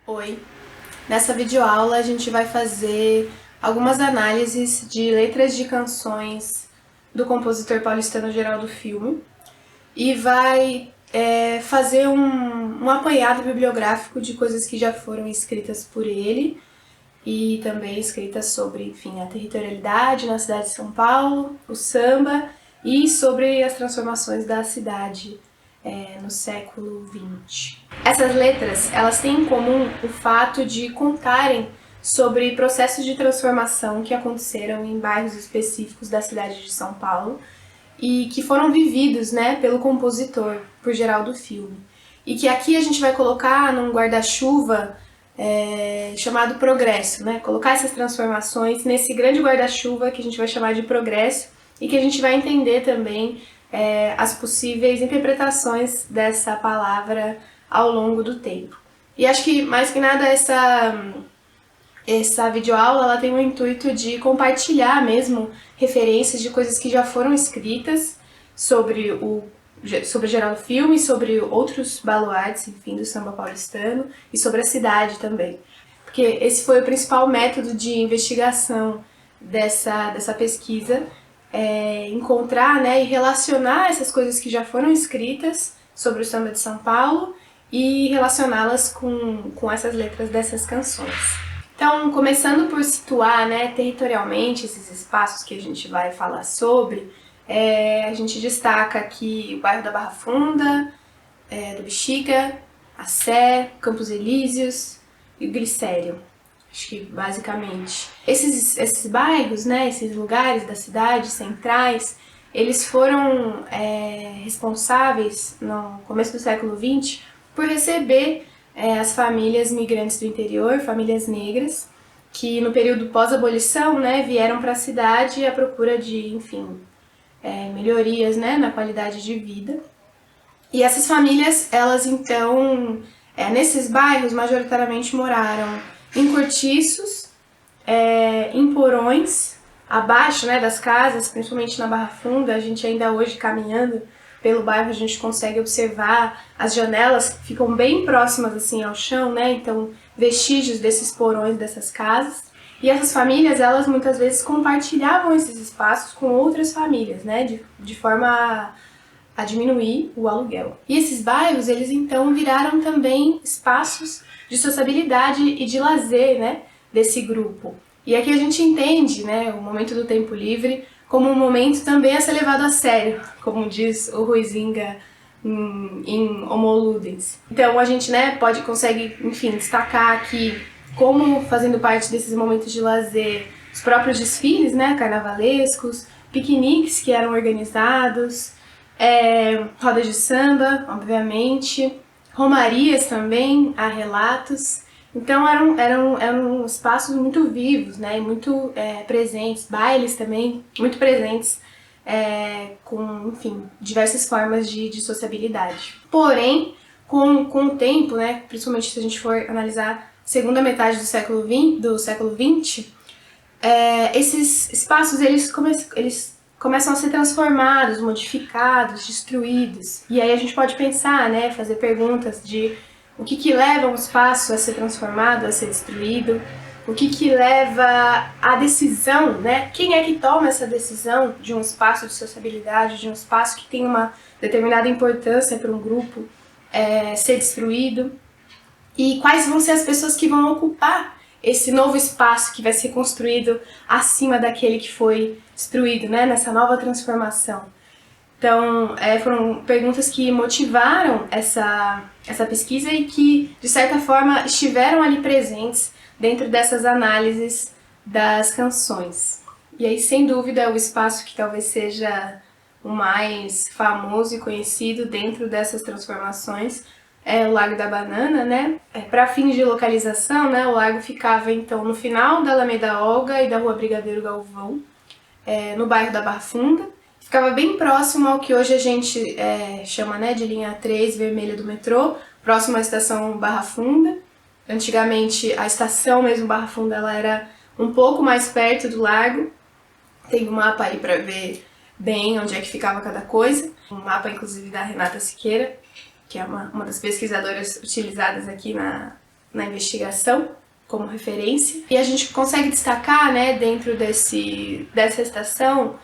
Oi! Nessa videoaula a gente vai fazer algumas análises de letras de canções do compositor paulistano Geraldo Filme e vai fazer um apanhado bibliográfico de coisas que já foram escritas por ele e também escritas sobre, enfim, a territorialidade na cidade de São Paulo, o samba e sobre as transformações da cidade no século XX. Essas letras, elas têm em comum o fato de contarem sobre processos de transformação que aconteceram em bairros específicos da cidade de São Paulo e que foram vividos, né, pelo compositor, por Geraldo Filme. E que aqui a gente vai colocar num guarda-chuva chamado progresso, né? Colocar essas transformações nesse grande guarda-chuva que a gente vai chamar de progresso e que a gente vai entender também as possíveis interpretações dessa palavra ao longo do tempo. E acho que, mais que nada, essa videoaula ela tem o intuito de compartilhar mesmo referências de coisas que já foram escritas sobre Geraldo Filme, sobre outros baluartes, enfim, do samba paulistano e sobre a cidade também. Porque esse foi o principal método de investigação dessa pesquisa, encontrar, né, e relacionar essas coisas que já foram escritas sobre o samba de São Paulo e relacioná-las com essas letras dessas canções. Então, começando por situar, né, territorialmente esses espaços que a gente vai falar sobre, a gente destaca aqui o bairro da Barra Funda, do Bexiga, a Sé, Campos Elíseos e o Glicério. Acho que basicamente. Esses bairros, né, esses lugares da cidade centrais, eles foram responsáveis no começo do século XX por receber as famílias migrantes do interior, famílias negras, que no período pós-abolição, né, vieram para a cidade à procura de, enfim, melhorias, né, na qualidade de vida. E essas famílias, elas então, nesses bairros, majoritariamente moraram em cortiços, em porões, abaixo, né, das casas, principalmente na Barra Funda. A gente ainda hoje caminhando pelo bairro, a gente consegue observar as janelas que ficam bem próximas assim ao chão, né, então vestígios desses porões, dessas casas. E essas famílias, elas muitas vezes compartilhavam esses espaços com outras famílias, né, de forma a diminuir o aluguel. E esses bairros, eles então viraram também espaços de sociabilidade e de lazer, né, desse grupo. E aqui a gente entende, né, o momento do tempo livre como um momento também a ser levado a sério, como diz o Huizinga em Homo Ludens. Então a gente, né, consegue, enfim, destacar aqui como fazendo parte desses momentos de lazer os próprios desfiles, né, carnavalescos, piqueniques que eram organizados, rodas de samba, obviamente, romarias também, há relatos. Então eram espaços muito vivos, né, muito presentes, bailes também muito presentes, com, enfim, diversas formas de sociabilidade. Porém, com o tempo, né, principalmente se a gente for analisar a segunda metade do século XX, esses espaços eles começam a ser transformados, modificados, destruídos. E aí a gente pode pensar, né, fazer perguntas de o que leva um espaço a ser transformado, a ser destruído, o que leva à decisão, né? Quem é que toma essa decisão de um espaço de sociabilidade, de um espaço que tem uma determinada importância para um grupo ser destruído? E quais vão ser as pessoas que vão ocupar esse novo espaço que vai ser construído acima daquele que foi destruído, né, nessa nova transformação. Então, foram perguntas que motivaram essa pesquisa e que, de certa forma, estiveram ali presentes dentro dessas análises das canções. E aí, sem dúvida, o espaço que talvez seja o mais famoso e conhecido dentro dessas transformações é o Largo da Banana, né? Para fins de localização, né, o largo ficava então no final da Alameda Olga e da Rua Brigadeiro Galvão, no bairro da Barra Funda. Ficava bem próximo ao que hoje a gente chama, né, de linha 3 vermelha do metrô, próximo à estação Barra Funda. Antigamente a estação mesmo Barra Funda ela era um pouco mais perto do largo. Tem um mapa aí para ver bem onde é que ficava cada coisa. Um mapa inclusive da Renata Siqueira, que é uma das pesquisadoras utilizadas aqui na investigação como referência. E a gente consegue destacar, né, dentro dessa estação,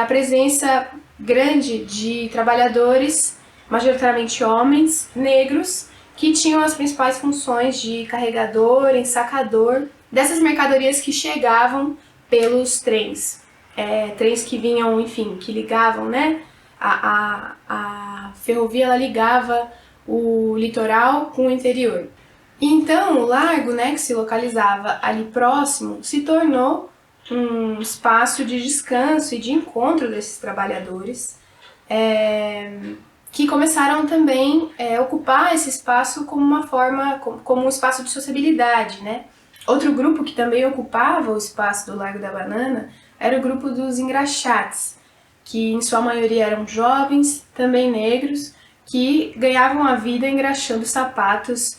a presença grande de trabalhadores, majoritariamente homens, negros, que tinham as principais funções de carregador, ensacador, dessas mercadorias que chegavam pelos trens. Trens que vinham, enfim, que ligavam, né? A ferrovia, ela ligava o litoral com o interior. Então, o largo, né, que se localizava ali próximo, se tornou um espaço de descanso e de encontro desses trabalhadores, que começaram também a ocupar esse espaço como uma forma, como um espaço de sociabilidade, né? Outro grupo que também ocupava o espaço do Largo da Banana era o grupo dos engraxates, que em sua maioria eram jovens, também negros, que ganhavam a vida engraxando sapatos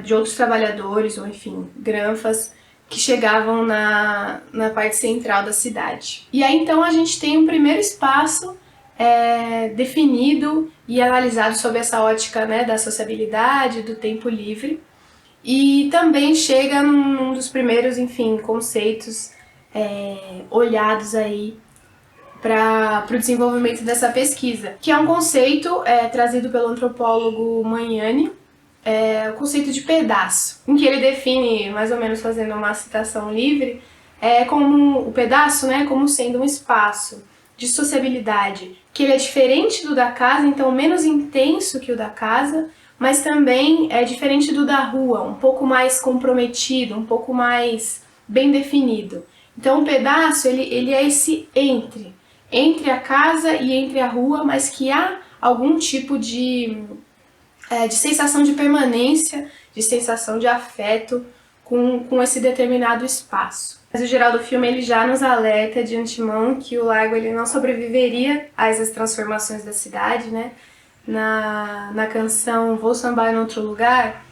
de outros trabalhadores, ou enfim, granfas, que chegavam na parte central da cidade. E aí então a gente tem um primeiro espaço definido e analisado sob essa ótica, né, da sociabilidade, do tempo livre, e também chega num dos primeiros, enfim, conceitos olhados aí para o desenvolvimento dessa pesquisa, que é um conceito trazido pelo antropólogo Magnani, o conceito de pedaço, em que ele define, mais ou menos fazendo uma citação livre, como o pedaço, né, como sendo um espaço de sociabilidade, que ele é diferente do da casa, então menos intenso que o da casa, mas também é diferente do da rua, um pouco mais comprometido, um pouco mais bem definido. Então o pedaço, ele é esse entre a casa e entre a rua, mas que há algum tipo de sensação de permanência, de sensação de afeto com esse determinado espaço. Mas o geral do filme ele já nos alerta de antemão que o largo ele não sobreviveria a essas transformações da cidade, né? Na canção Vou Sambar em Outro Lugar,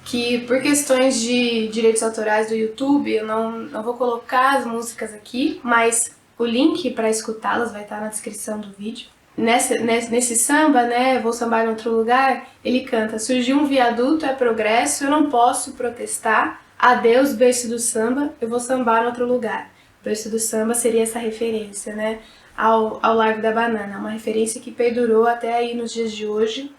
que por questões de direitos autorais do YouTube eu não vou colocar as músicas aqui, mas o link para escutá-las vai estar na descrição do vídeo. Nesse samba, né, Vou Sambar em Outro Lugar, ele canta: surgiu um viaduto, é progresso, eu não posso protestar, adeus berço do samba, eu vou sambar em outro lugar. Berço do samba seria essa referência, né, ao Largo da Banana, uma referência que perdurou até aí nos dias de hoje,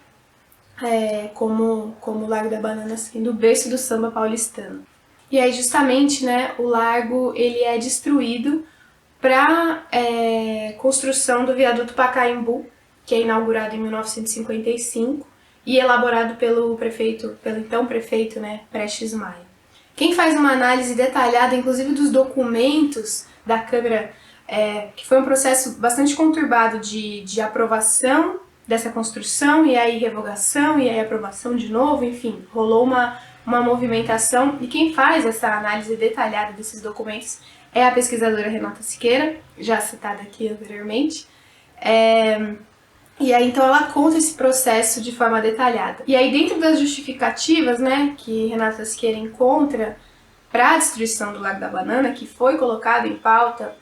como o Largo da Banana sendo o berço do samba paulistano. E aí justamente, né, o largo ele é destruído para construção do viaduto Pacaembu, que é inaugurado em 1955 e elaborado pelo então prefeito, né, Prestes Maia. Quem faz uma análise detalhada, inclusive dos documentos da Câmara, que foi um processo bastante conturbado de aprovação dessa construção, e aí revogação, e aí aprovação de novo, enfim, rolou uma movimentação, e quem faz essa análise detalhada desses documentos é a pesquisadora Renata Siqueira, já citada aqui anteriormente. E aí então ela conta esse processo de forma detalhada. E aí dentro das justificativas, né, que Renata Siqueira encontra para a destruição do Largo da Banana, que foi colocado em pauta,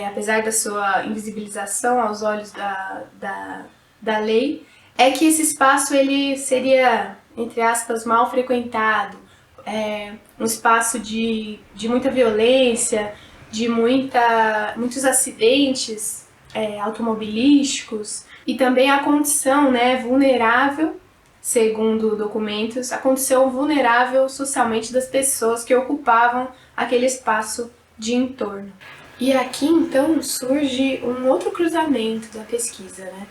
apesar da sua invisibilização aos olhos da lei, é que esse espaço ele seria, entre aspas, mal frequentado, um espaço de muita violência, de muitos acidentes automobilísticos, e também a condição, né, vulnerável, segundo documentos, a condição vulnerável socialmente das pessoas que ocupavam aquele espaço de entorno. E aqui então surge um outro cruzamento da pesquisa, né?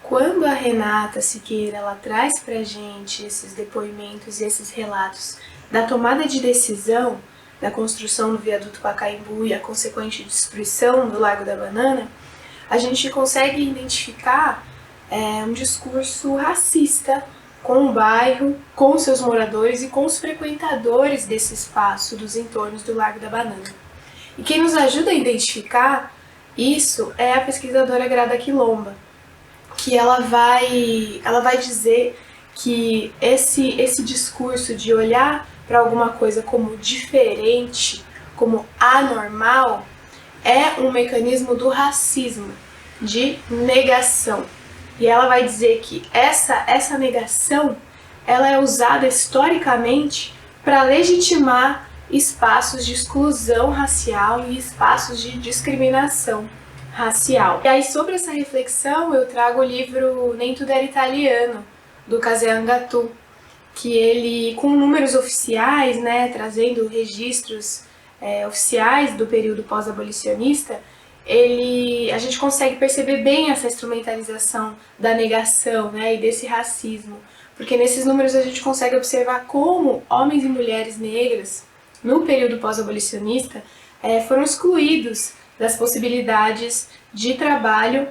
Quando a Renata Siqueira ela traz pra gente esses depoimentos e esses relatos da tomada de decisão da construção do viaduto Pacaembu e a consequente destruição do Largo da Banana, a gente consegue identificar um discurso racista com o bairro, com seus moradores e com os frequentadores desse espaço dos entornos do Largo da Banana. E quem nos ajuda a identificar isso é a pesquisadora Grada Quilomba, que ela vai dizer que esse discurso de olhar para alguma coisa como diferente, como anormal, é um mecanismo do racismo, de negação. E ela vai dizer que essa negação ela é usada historicamente para legitimar espaços de exclusão racial e espaços de discriminação racial. E aí, sobre essa reflexão, eu trago o livro Nem Tudo Era Italiano, do Kazean Gatu, que ele, com números oficiais, né, trazendo registros oficiais do período pós-abolicionista, a gente consegue perceber bem essa instrumentalização da negação, né, e desse racismo, porque nesses números a gente consegue observar como homens e mulheres negras, no período pós-abolicionista, foram excluídos das possibilidades de trabalho,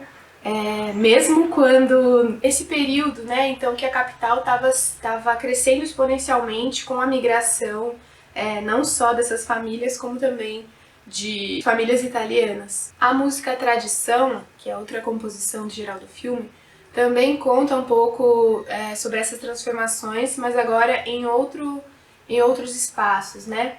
mesmo quando esse período, né, então que a capital estava crescendo exponencialmente com a migração, não só dessas famílias, como também de famílias italianas. A música Tradição, que é outra composição de Geraldo Filme, também conta um pouco sobre essas transformações, mas agora em outros espaços, né?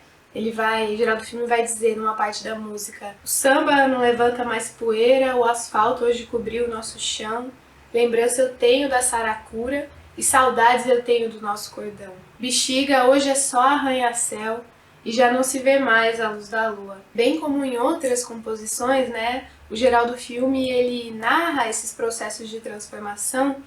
Geraldo Filme vai dizer numa parte da música: o samba não levanta mais poeira, o asfalto hoje cobriu o nosso chão, lembrança eu tenho da saracura e saudades eu tenho do nosso cordão. Bexiga hoje é só arranha-céu e já não se vê mais a luz da lua. Bem como em outras composições, né, o Geraldo Filme ele narra esses processos de transformação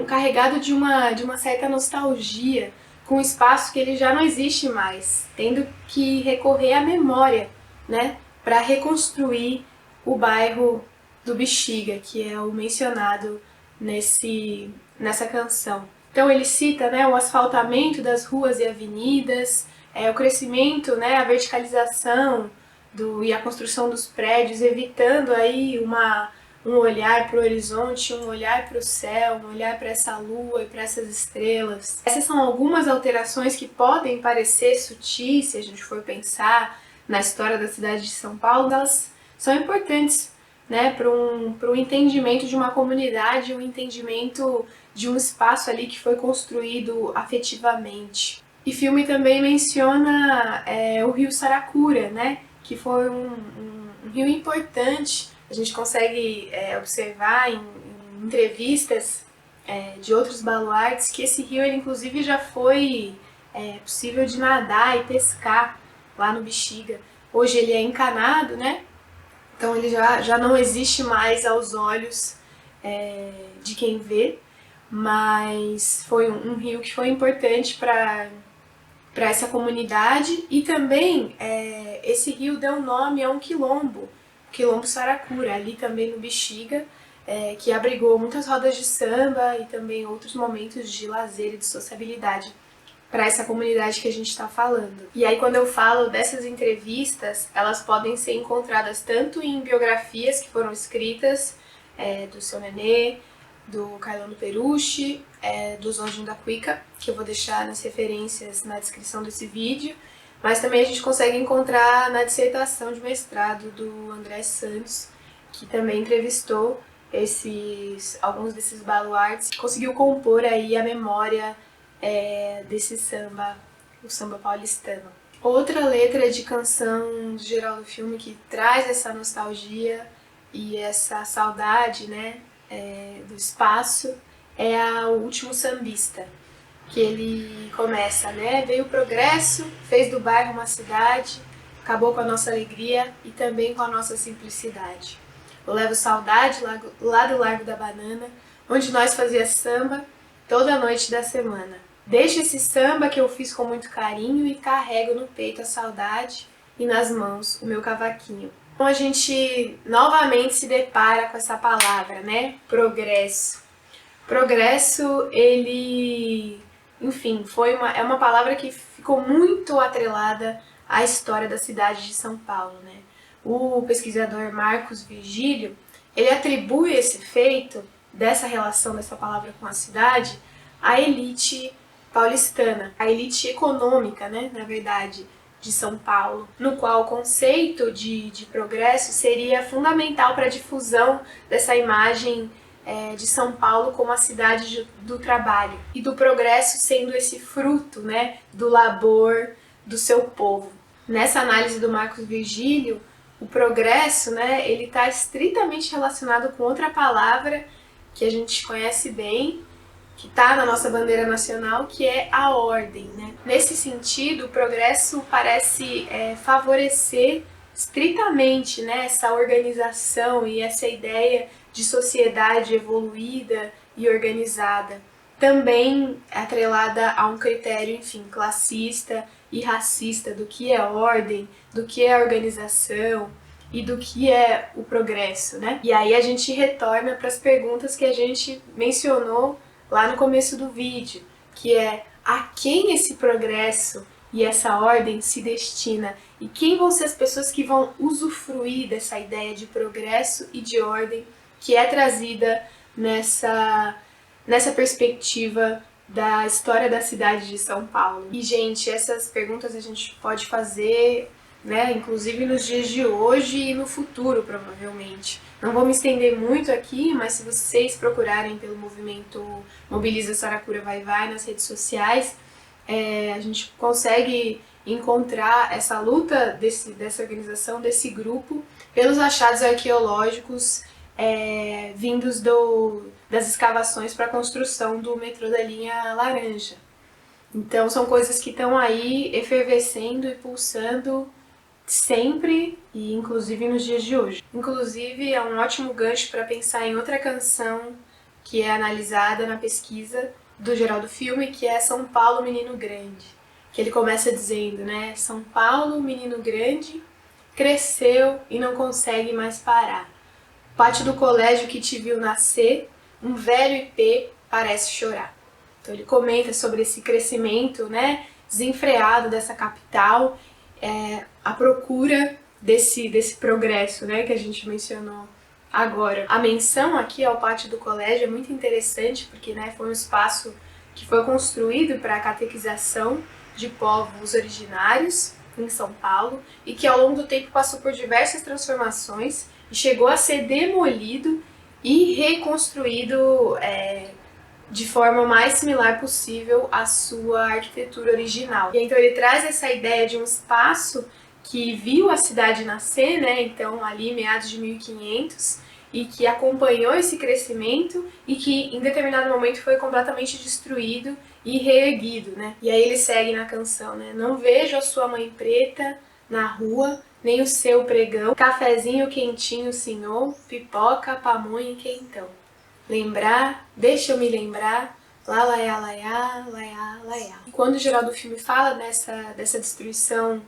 carregado de uma certa nostalgia, com um espaço que ele já não existe mais, tendo que recorrer à memória, né, para reconstruir o bairro do Bexiga, que é o mencionado nessa canção. Então ele cita, né, o asfaltamento das ruas e avenidas, o crescimento, né, a verticalização e a construção dos prédios, evitando aí um olhar para o horizonte, um olhar para o céu, um olhar para essa lua e para essas estrelas. Essas são algumas alterações que podem parecer sutis, se a gente for pensar na história da cidade de São Paulo, elas são importantes, né, para um entendimento de uma comunidade, um entendimento de um espaço ali que foi construído afetivamente. E Filme também menciona o rio Saracura, né, que foi um rio importante. A gente consegue observar em entrevistas de outros baluartes que esse rio, ele, inclusive, já foi possível de nadar e pescar lá no Bexiga. Hoje ele é encanado, né? Então ele já não existe mais aos olhos de quem vê, mas foi um rio que foi importante para essa comunidade, e também esse rio deu nome a um quilombo, o Quilombo Saracura, ali também no Bexiga, que abrigou muitas rodas de samba e também outros momentos de lazer e de sociabilidade para essa comunidade que a gente está falando. E aí, quando eu falo dessas entrevistas, elas podem ser encontradas tanto em biografias que foram escritas do Seu Nenê, do Caetano Perucci, do Zonjinho da Cuica, que eu vou deixar nas referências na descrição desse vídeo, mas também a gente consegue encontrar na dissertação de mestrado do André Santos, que também entrevistou alguns desses baluartes, conseguiu compor aí a memória desse samba, o samba paulistano. Outra letra de canção do Geraldo Filme que traz essa nostalgia e essa saudade, né, do espaço é O Último Sambista, que ele começa, né, veio o progresso, fez do bairro uma cidade, acabou com a nossa alegria e também com a nossa simplicidade. Eu levo saudade lá do Largo da Banana, onde nós fazia samba toda noite da semana. Deixo esse samba que eu fiz com muito carinho e carrego no peito a saudade e nas mãos o meu cavaquinho. Então a gente novamente se depara com essa palavra, né? Progresso. Progresso, ele, enfim, é uma palavra que ficou muito atrelada à história da cidade de São Paulo, né? O pesquisador Marcos Virgílio, ele atribui esse feito dessa relação dessa palavra com a cidade à elite paulistana, a elite econômica, né, na verdade, de São Paulo, no qual o conceito de progresso seria fundamental para a difusão dessa imagem de São Paulo como a cidade do trabalho, e do progresso sendo esse fruto, né, do labor do seu povo. Nessa análise do Marcos Virgílio, o progresso, né, ele está estritamente relacionado com outra palavra que a gente conhece bem, que está na nossa bandeira nacional, que é a ordem, né? Nesse sentido, o progresso parece favorecer estritamente, né, essa organização e essa ideia de sociedade evoluída e organizada, também atrelada a um critério, enfim, classista e racista do que é ordem, do que é organização e do que é o progresso, né? E aí a gente retorna para as perguntas que a gente mencionou lá no começo do vídeo, que é a quem esse progresso e essa ordem se destina e quem vão ser as pessoas que vão usufruir dessa ideia de progresso e de ordem que é trazida nessa perspectiva da história da cidade de São Paulo. E, gente, essas perguntas a gente pode fazer, né, inclusive nos dias de hoje e no futuro, provavelmente. Não vou me estender muito aqui, mas se vocês procurarem pelo movimento Mobiliza Saracura Vai Vai nas redes sociais, a gente consegue encontrar essa luta dessa organização, desse grupo, pelos achados arqueológicos vindos das escavações para a construção do metrô da linha laranja. Então são coisas que estão aí efervescendo e pulsando sempre, e inclusive nos dias de hoje. Inclusive é um ótimo gancho para pensar em outra canção que é analisada na pesquisa do Geraldo Filme, que é São Paulo, Menino Grande. Que ele começa dizendo, né? São Paulo, menino grande, cresceu e não consegue mais parar. Pátio do colégio que te viu nascer, um velho IP parece chorar. Então ele comenta sobre esse crescimento, né, desenfreado dessa capital, a procura desse progresso, né, que a gente mencionou agora. A menção aqui ao pátio do colégio é muito interessante porque, né, foi um espaço que foi construído para a catequização de povos originários em São Paulo e que ao longo do tempo passou por diversas transformações e chegou a ser demolido e reconstruído de forma mais similar possível à sua arquitetura original. E então ele traz essa ideia de um espaço que viu a cidade nascer, né? Então ali meados de 1500, e que acompanhou esse crescimento e que em determinado momento foi completamente destruído e reerguido, né? E aí ele segue na canção, né? Não vejo a sua mãe preta na rua, nem o seu pregão, cafezinho quentinho, senhor, pipoca, pamonha e quentão. Lembrar, deixa eu me lembrar, lá, laiá, laiá, laiá, laiá. E quando o Geraldo Filme fala dessa destruição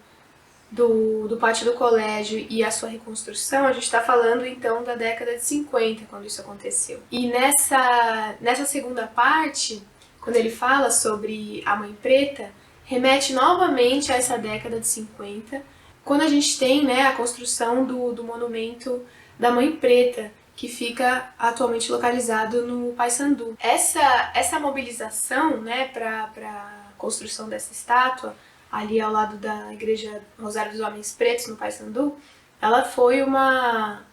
do pátio do colégio e a sua reconstrução, a gente está falando então da década de 50, quando isso aconteceu. E nessa segunda parte, quando ele fala sobre a Mãe Preta, remete novamente a essa década de 50, quando a gente tem, né, a construção do monumento da Mãe Preta, que fica atualmente localizado no Paissandu. Essa mobilização, né, para a construção dessa estátua, ali ao lado da Igreja Rosário dos Homens Pretos, no Paissandu, ela foi uma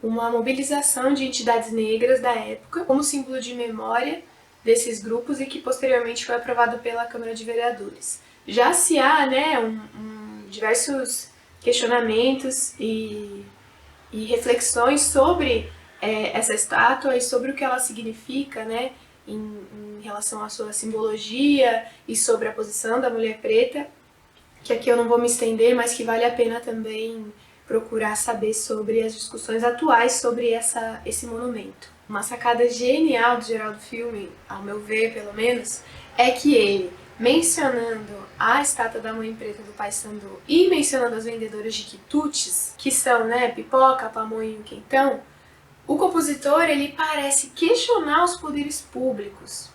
mobilização de entidades negras da época, como símbolo de memória desses grupos e que posteriormente foi aprovado pela Câmara de Vereadores. Já se há, né, diversos questionamentos e reflexões sobre essa estátua e sobre o que ela significa, né, em relação à sua simbologia e sobre a posição da mulher preta, que aqui eu não vou me estender, mas que vale a pena também procurar saber sobre as discussões atuais sobre esse monumento. Uma sacada genial do Geraldo Filme, ao meu ver pelo menos, é que ele, mencionando a estátua da Mãe Preta do Paissandu e mencionando as vendedoras de quitutes, que são, né, pipoca, pamonha e quentão, o compositor ele parece questionar os poderes públicos,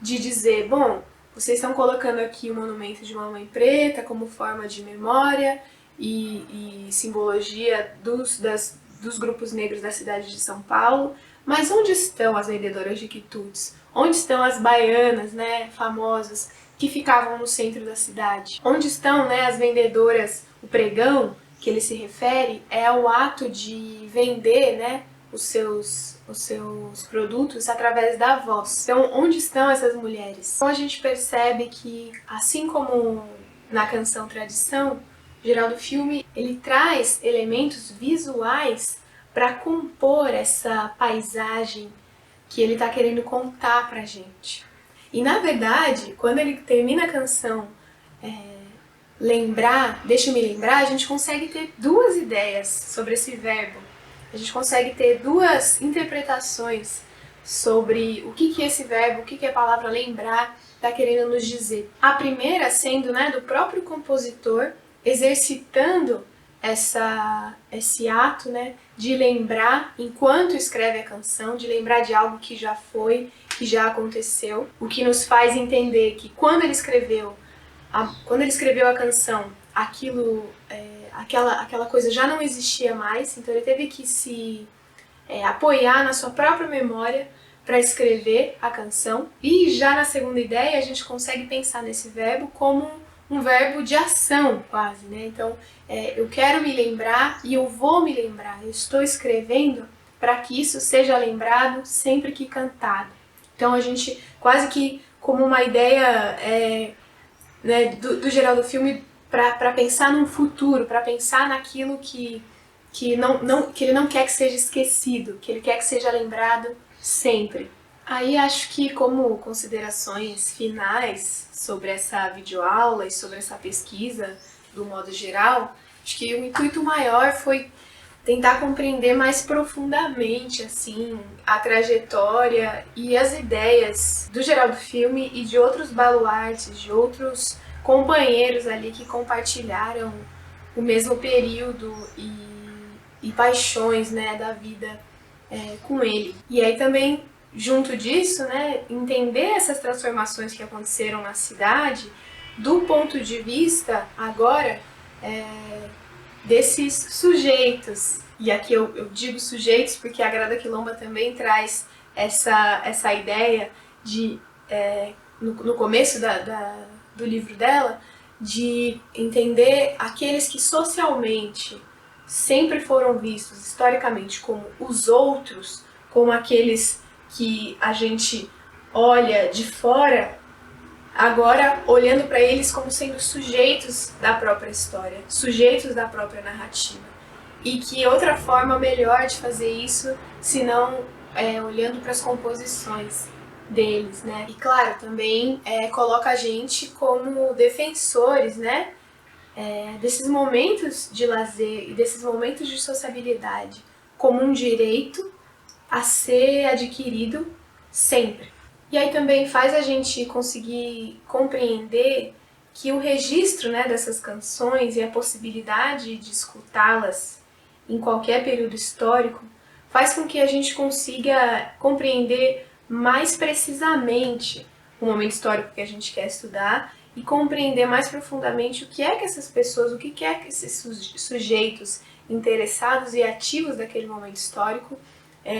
de dizer, bom, vocês estão colocando aqui o monumento de uma Mãe Preta como forma de memória e simbologia dos grupos negros da cidade de São Paulo, mas onde estão as vendedoras de quitutes? Onde estão as baianas, né, famosas, que ficavam no centro da cidade? Onde estão, né, as vendedoras, o pregão, que ele se refere, é o ato de vender, né, os seus produtos através da voz. Então, onde estão essas mulheres? Então a gente percebe que, assim como na canção Tradição, Geraldo Filme, ele traz elementos visuais para compor essa paisagem que ele está querendo contar pra gente. E na verdade, quando ele termina a canção lembrar, deixa-me lembrar, a gente consegue ter duas ideias sobre esse verbo. A gente consegue ter duas interpretações sobre o que esse verbo, o que a palavra lembrar está querendo nos dizer. A primeira sendo, né, do próprio compositor exercitando esse ato, né, de lembrar enquanto escreve a canção, de lembrar de algo que já foi, que já aconteceu, o que nos faz entender que quando ele escreveu a canção, aquela coisa já não existia mais, então ele teve que se apoiar na sua própria memória para escrever a canção. E já na segunda ideia a gente consegue pensar nesse verbo como um verbo de ação, quase, né? Então, eu quero me lembrar e eu vou me lembrar. Eu estou escrevendo para que isso seja lembrado sempre que cantado. Então, a gente quase que como uma ideia né, do geral do filme para pensar num futuro, para pensar naquilo que ele não quer que seja esquecido, que ele quer que seja lembrado sempre. Aí acho que como considerações finais sobre essa videoaula e sobre essa pesquisa, do modo geral, acho que o intuito maior foi tentar compreender mais profundamente assim a trajetória e as ideias do geral do filme e de outros baluartes, de outros companheiros ali que compartilharam o mesmo período e paixões, né, da vida com ele. E aí também, junto disso, né, entender essas transformações que aconteceram na cidade do ponto de vista, agora, desses sujeitos. E aqui eu digo sujeitos porque a Grada Quilomba também traz essa ideia de, no começo do livro dela, de entender aqueles que socialmente sempre foram vistos historicamente como os outros, como aqueles que a gente olha de fora, agora olhando para eles como sendo sujeitos da própria história, sujeitos da própria narrativa. E que outra forma melhor de fazer isso, senão olhando para as composições deles, né? E claro, também coloca a gente como defensores, né? Desses momentos de lazer e desses momentos de sociabilidade como um direito a ser adquirido sempre. E aí também faz a gente conseguir compreender que o registro, né, dessas canções e a possibilidade de escutá-las em qualquer período histórico faz com que a gente consiga compreender mais precisamente o momento histórico que a gente quer estudar e compreender mais profundamente o que é que essas pessoas, o que é que esses sujeitos interessados e ativos daquele momento histórico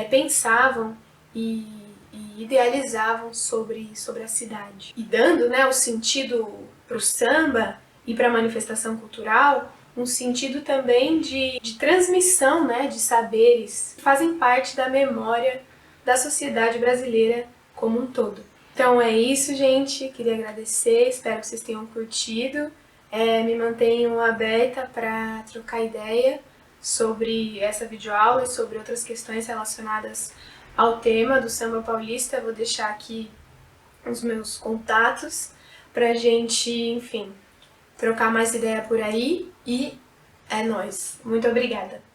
pensavam e idealizavam sobre a cidade. E dando, né, o sentido para o samba e para a manifestação cultural, um sentido também de transmissão, né, de saberes que fazem parte da memória da sociedade brasileira como um todo. Então é isso, gente. Queria agradecer, espero que vocês tenham curtido. Me mantenham aberta para trocar ideia sobre essa videoaula e sobre outras questões relacionadas ao tema do samba paulista. Vou deixar aqui os meus contatos pra gente, enfim, trocar mais ideia por aí e é nóis. Muito obrigada!